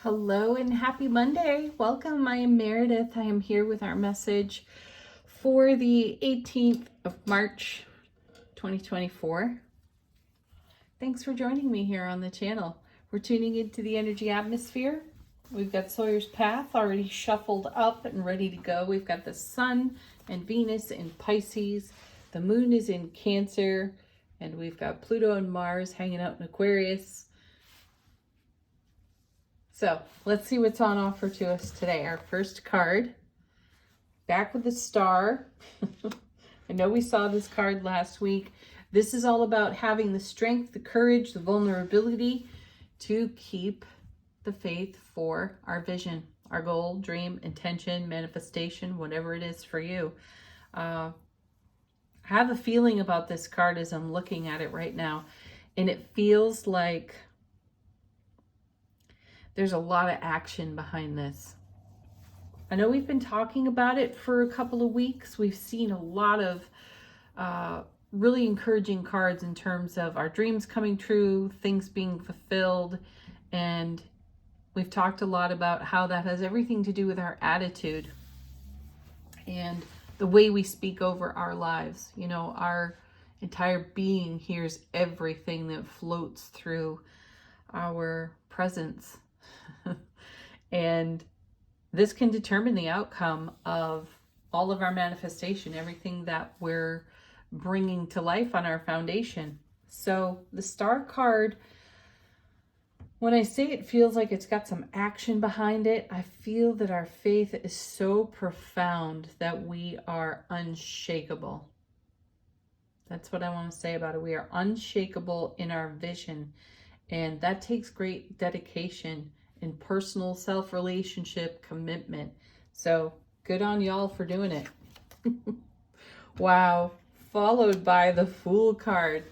Hello and happy Monday. Welcome. I am Meredith. I am here with our message for the 18th of March, 2024. Thanks for joining me here on the channel. We're tuning into the energy atmosphere. We've got Sawyer's Path already shuffled up and ready to go. We've got the Sun and Venus in Pisces. The Moon is in Cancer. And we've got Pluto and Mars hanging out in Aquarius. So let's see what's on offer to us today. Our first card, back with the Star. I know we saw this card last week. This is all about having the strength, the courage, the vulnerability to keep the faith for our vision, our goal, dream, intention, manifestation, whatever it is for you. I have a feeling about this card as I'm looking at it right now, and it feels like there's a lot of action behind this. I know we've been talking about it for a couple of weeks. We've seen a lot of really encouraging cards in terms of our dreams coming true, things being fulfilled, and we've talked a lot about how that has everything to do with our attitude and the way we speak over our lives. You know, our entire being hears everything that floats through our presence. And this can determine the outcome of all of our manifestation, everything that we're bringing to life on our foundation. So the Star card, when I say it feels like it's got some action behind it, I feel that our faith is so profound that we are unshakable. That's what I want to say about it. We are unshakable in our vision, and that takes great dedication and personal self-relationship commitment. So good on y'all for doing it. Wow. Followed by the Fool card.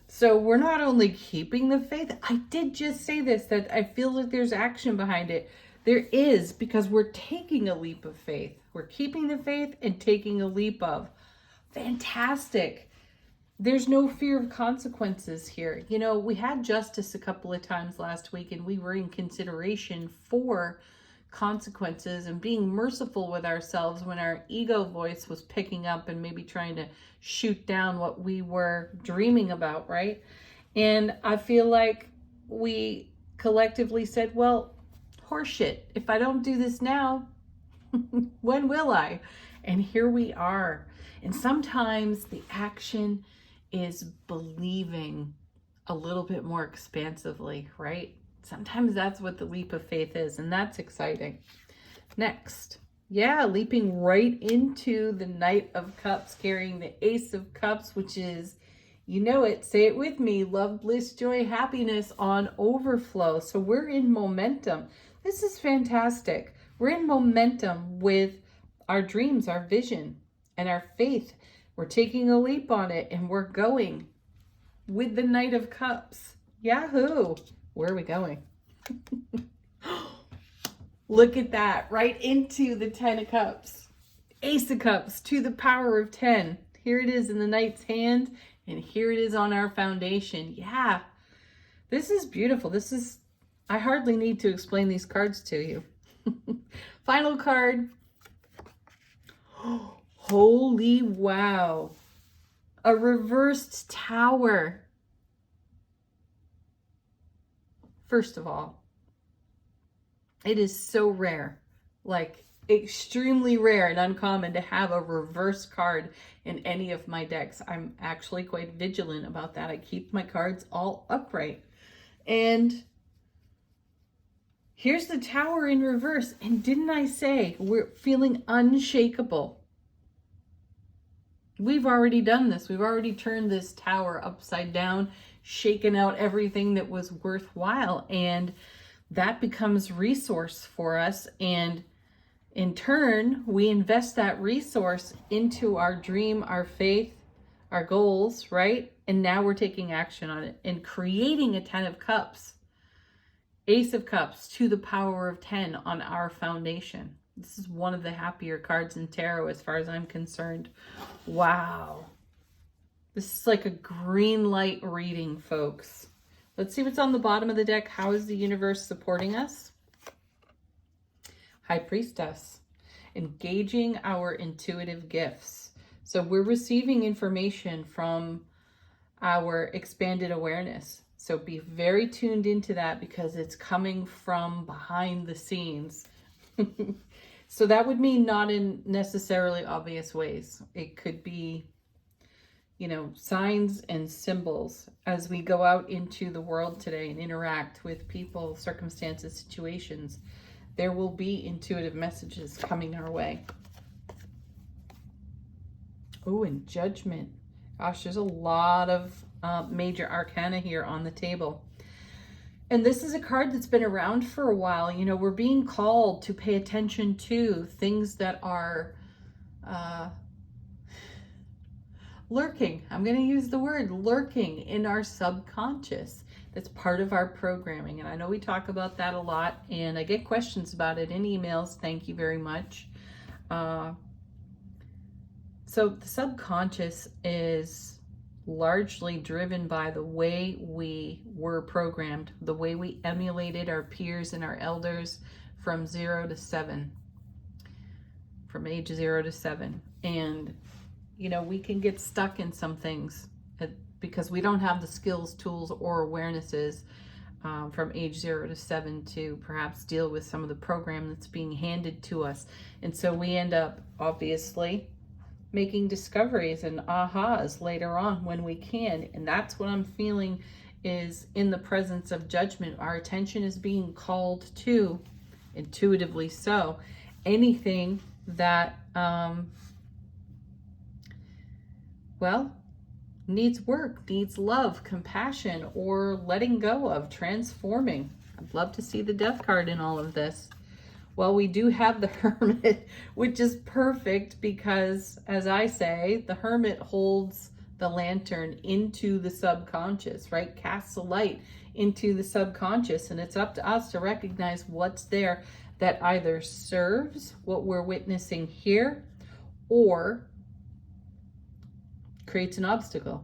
So we're not only keeping the faith. I did just say this, that I feel like there's action behind it. There is, because we're taking a leap of faith. We're keeping the faith and taking a leap of. Fantastic. There's no fear of consequences here. You know, we had justice a couple of times last week, and we were in consideration for consequences and being merciful with ourselves when our ego voice was picking up and maybe trying to shoot down what we were dreaming about, right? And I feel like we collectively said, well, horseshit, if I don't do this now, when will I? And here we are. And sometimes the action is believing a little bit more expansively, right? Sometimes that's what the leap of faith is, and that's exciting. Next, leaping right into the Knight of Cups, carrying the Ace of Cups, which is, you know it, say it with me, love, bliss, joy, happiness on overflow. So we're in momentum. This is fantastic. We're in momentum with our dreams, our vision, and our faith. We're taking a leap on it, and we're going with the Knight of Cups. Yahoo! Where are we going? Look at that, right into the 10 of Cups. Ace of Cups to the power of 10. Here it is in the Knight's hand, and here it is on our foundation. Yeah, this is beautiful. I hardly need to explain these cards to you. Final card. Holy wow. A reversed Tower. First of all, it is so rare, like extremely rare and uncommon to have a reverse card in any of my decks. I'm actually quite vigilant about that. I keep my cards all upright. And here's the Tower in reverse. And didn't I say we're feeling unshakable? We've already done this. We've already turned this Tower upside down, shaken out everything that was worthwhile, and that becomes resource for us. And in turn, we invest that resource into our dream, our faith, our goals, right? And now we're taking action on it and creating a 10 of Cups, Ace of Cups to the power of 10 on our foundation. This is one of the happier cards in tarot as far as I'm concerned. Wow. This is like a green light reading, folks. Let's see what's on the bottom of the deck. How is the universe supporting us? High Priestess, engaging our intuitive gifts. So we're receiving information from our expanded awareness. So be very tuned into that because it's coming from behind the scenes. So that would mean not in necessarily obvious ways. It could be, signs and symbols as we go out into the world today and interact with people, circumstances, situations. There will be intuitive messages coming our way. Oh, and Judgment. Gosh, there's a lot of major arcana here on the table. And this is a card that's been around for a while. We're being called to pay attention to things that are lurking. I'm going to use the word lurking in our subconscious. That's part of our programming. And I know we talk about that a lot, and I get questions about it in emails. Thank you very much. So the subconscious is largely driven by the way we were programmed, the way we emulated our peers and our elders from 0 to 7, from age 0 to 7. And, we can get stuck in some things because we don't have the skills, tools, or awarenesses from age 0 to 7 to perhaps deal with some of the program that's being handed to us. And so we end up, obviously, making discoveries and ahas later on when we can. And that's what I'm feeling is in the presence of Judgment. Our attention is being called to, intuitively so, anything that, needs work, needs love, compassion, or letting go of, transforming. I'd love to see the Death card in all of this. Well, we do have the Hermit, which is perfect because, as I say, the Hermit holds the lantern into the subconscious, right? Casts a light into the subconscious, and it's up to us to recognize what's there that either serves what we're witnessing here or creates an obstacle.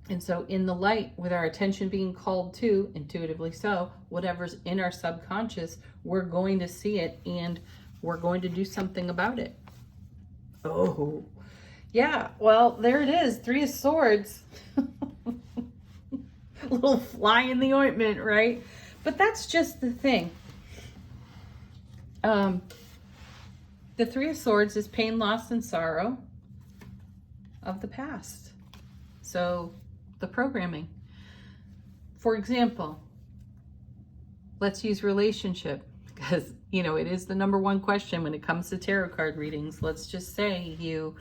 And so in the light, with our attention being called to, intuitively so, whatever's in our subconscious, we're going to see it and we're going to do something about it. Oh, yeah. Well, there it is. 3 of Swords. A little fly in the ointment, right? But that's just the thing. The 3 of Swords is pain, loss, and sorrow of the past. So the programming. For example, let's use relationship because, it is the number one question when it comes to tarot card readings. Let's just say you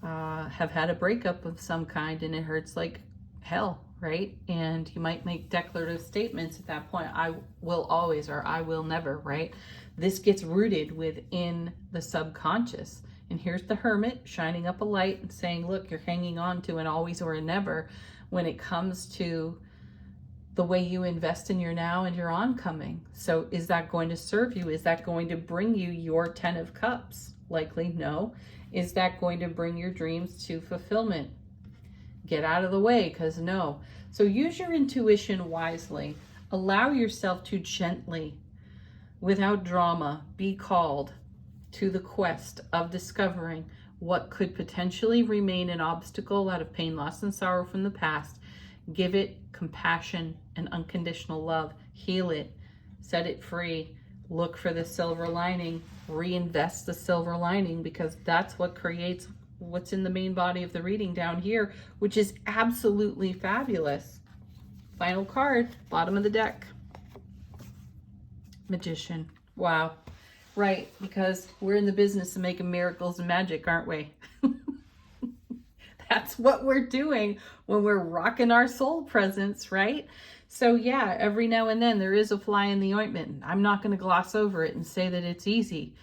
have had a breakup of some kind and it hurts like hell, right? And you might make declarative statements at that point. I will always, or I will never, right? This gets rooted within the subconscious. And here's the Hermit shining up a light and saying, look, you're hanging on to an always or a never when it comes to the way you invest in your now and your oncoming. So is that going to serve you? Is that going to bring you your 10 of Cups? Likely no. Is that going to bring your dreams to fulfillment? Get out of the way, because no. So use your intuition wisely. Allow yourself to gently, without drama, be called to the quest of discovering what could potentially remain an obstacle out of pain, loss, and sorrow from the past. Give it compassion and unconditional love. Heal it. Set it free. Look for the silver lining. Reinvest the silver lining, because that's what creates what's in the main body of the reading down here, which is absolutely fabulous. Final card, bottom of the deck. Magician. Wow. Right, because we're in the business of making miracles and magic, aren't we? That's what we're doing when we're rocking our soul presence, right? So yeah, every now and then there is a fly in the ointment. I'm not going to gloss over it and say that it's easy.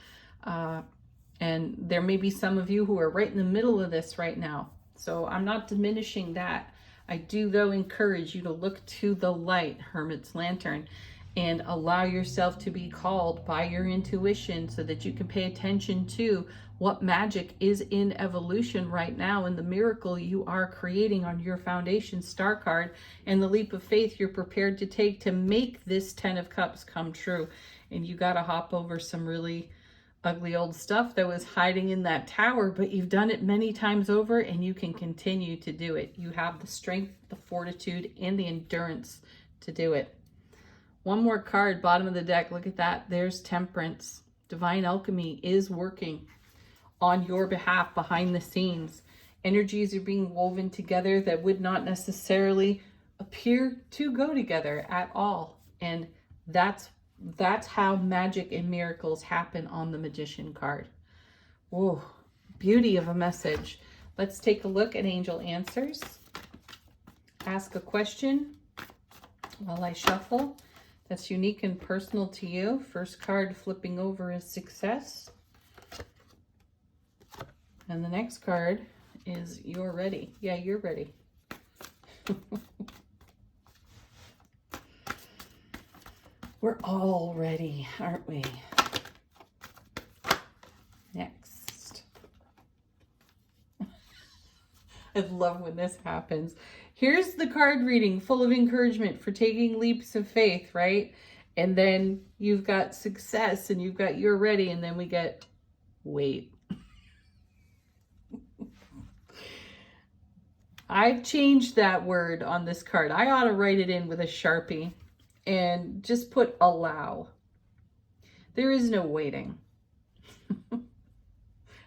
And there may be some of you who are right in the middle of this right now. So I'm not diminishing that. I do, though, encourage you to look to the light, Hermit's lantern, and allow yourself to be called by your intuition so that you can pay attention to what magic is in evolution right now and the miracle you are creating on your foundation star card and the leap of faith you're prepared to take to make this 10 of Cups come true. And you got to hop over some really ugly old stuff that was hiding in that tower, but you've done it many times over and you can continue to do it. You have the strength, the fortitude, and the endurance to do it. One more card, bottom of the deck. Look at that. There's Temperance. Divine alchemy is working on your behalf behind the scenes. Energies are being woven together that would not necessarily appear to go together at all. And that's how magic and miracles happen on the Magician card. Whoa, beauty of a message. Let's take a look at Angel Answers. Ask a question while I shuffle. That's unique and personal to you. First card flipping over is Success. And the next card is You're Ready. Yeah, you're ready. We're all ready, aren't we? Next. I love when this happens. Here's the card reading full of encouragement for taking leaps of faith, right? And then you've got Success and you've got You're Ready, and then we get Wait. I've changed that word on this card. I ought to write it in with a Sharpie and just put allow. There is no waiting.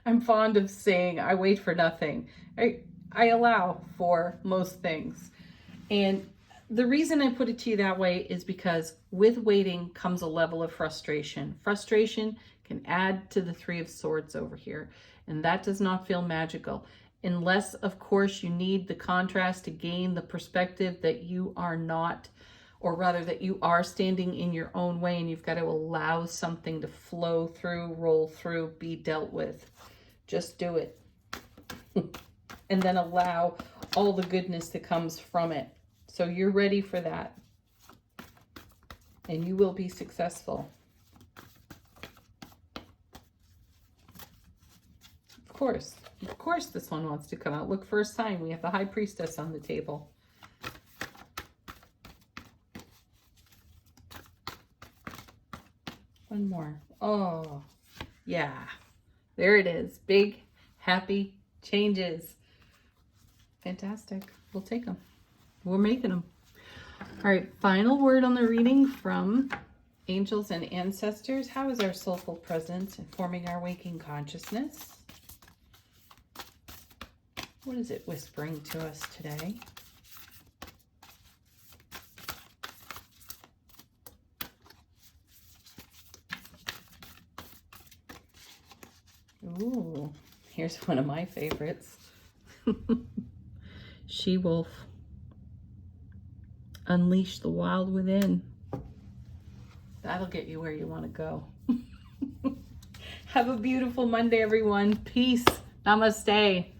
I'm fond of saying I wait for nothing. I allow for most things. And the reason I put it to you that way is because with waiting comes a level of frustration. Frustration can add to the Three of Swords over here, and that does not feel magical. Unless, of course, you need the contrast to gain the perspective that you are not, or rather that you are standing in your own way, and you've got to allow something to flow through, roll through, be dealt with. Just do it. And then allow all the goodness that comes from it. So you're ready for that. And you will be successful. Of course this one wants to come out. Look for a sign. We have the High Priestess on the table. One more. Oh, yeah. There it is. Big, happy changes. Fantastic. We'll take them. We're making them. All right. Final word on the reading from angels and ancestors. How is our soulful presence informing our waking consciousness? What is it whispering to us today? Ooh, here's one of my favorites. She-wolf. Unleash the wild within. That'll get you where you want to go. Have a beautiful Monday, everyone. Peace. Namaste.